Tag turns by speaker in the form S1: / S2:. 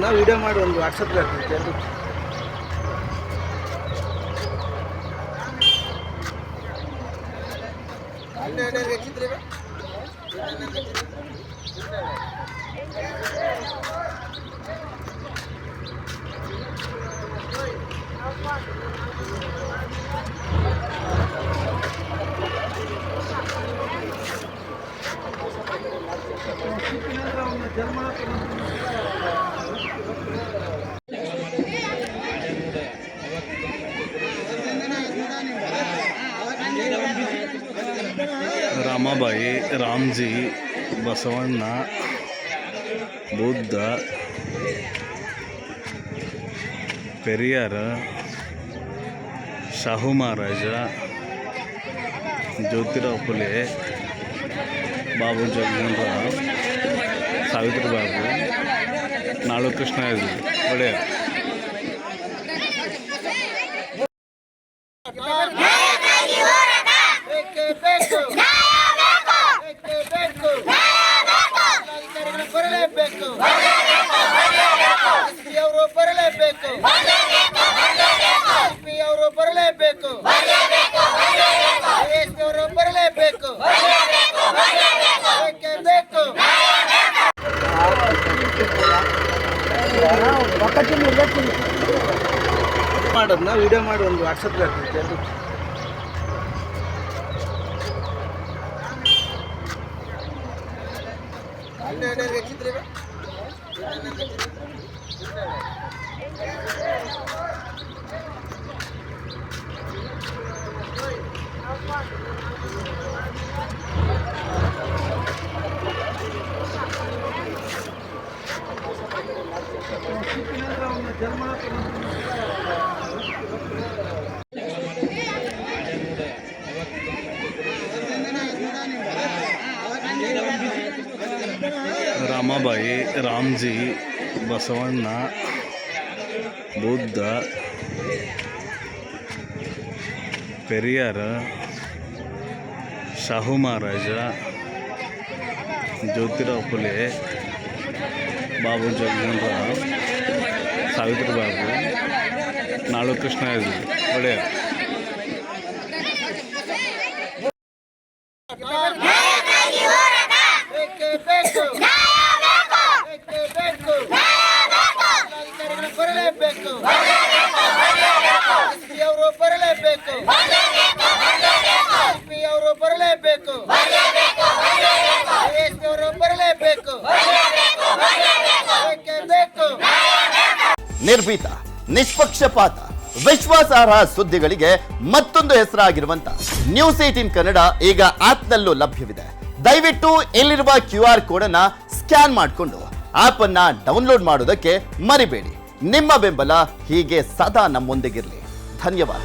S1: ಮಾಡೋದನ್ನ ವಿಡಿಯೋ ಮಾಡಿ ಒಂದು ವಾಟ್ಸಪ್ಗೆ ಹಾಕ್ತೀವಿ ಅದು
S2: ರಾಮಾಬಾಯಿ, ರಾಮ್ಜಿ, ಬಸವಣ್ಣ, ಬುದ್ಧ, ಪೆರಿಯಾರ, ಶಾಹು ಮಹಾರಾಜ, ಜ್ಯೋತಿರಾವ್ ಫುಲೆ, ಬಾಬು ಜಗಜೀವನರಾವ್, ಸಾವಿತ್ರಿ ಬಾಬು, ನಾಳು ಕೃಷ್ಣ ಒಡೆಯರ್.
S1: ಮಾಡೋದನ್ನ ವಿಡಿಯೋ ಮಾಡಿ ಒಂದು ವಾಟ್ಸಪ್ಗೆ ಹಾಕ್ತೀವಿ ಅದು
S2: ರಾಮಾಬಾಯಿ, ರಾಮ್ಜಿ, ಬಸವಣ್ಣ, ಬುದ್ಧ, ಪೆರಿಯಾರ, ಶಾಹು ಮಹಾರಾಜ, ಜ್ಯೋತಿರಾವ್ ಫುಲೆ, ಬಾಬು ಜಗಜೀವನರಾವ್, ಸಾವಿತ್ರಿ ಬಾಬು, ನಾಳು ಕೃಷ್ಣ ಒಡೆಯರ್.
S3: ನಿರ್ಭೀತ, ನಿಷ್ಪಕ್ಷಪಾತ, ವಿಶ್ವಾಸಾರ್ಹ ಸುದ್ದಿಗಳಿಗೆ ಮತ್ತೊಂದು ಹೆಸರಾಗಿರುವಂತ ನ್ಯೂಸ್18 ಕನ್ನಡ ಈಗ ಆಪ್ನಲ್ಲೂ ಲಭ್ಯವಿದೆ. ದಯವಿಟ್ಟು ಇಲ್ಲಿರುವ QR ಕೋಡ್ ಅನ್ನ ಸ್ಕ್ಯಾನ್ ಮಾಡಿಕೊಂಡು ಆಪ್ ಅನ್ನ ಡೌನ್ಲೋಡ್ ಮಾಡೋದಕ್ಕೆ ಮರಿಬೇಡಿ. ನಿಮ್ಮ ಬೆಂಬಲ ಹೀಗೆ ಸದಾ ನಮ್ಮೊಂದಿಗಿರಲಿ. ಧನ್ಯವಾದ.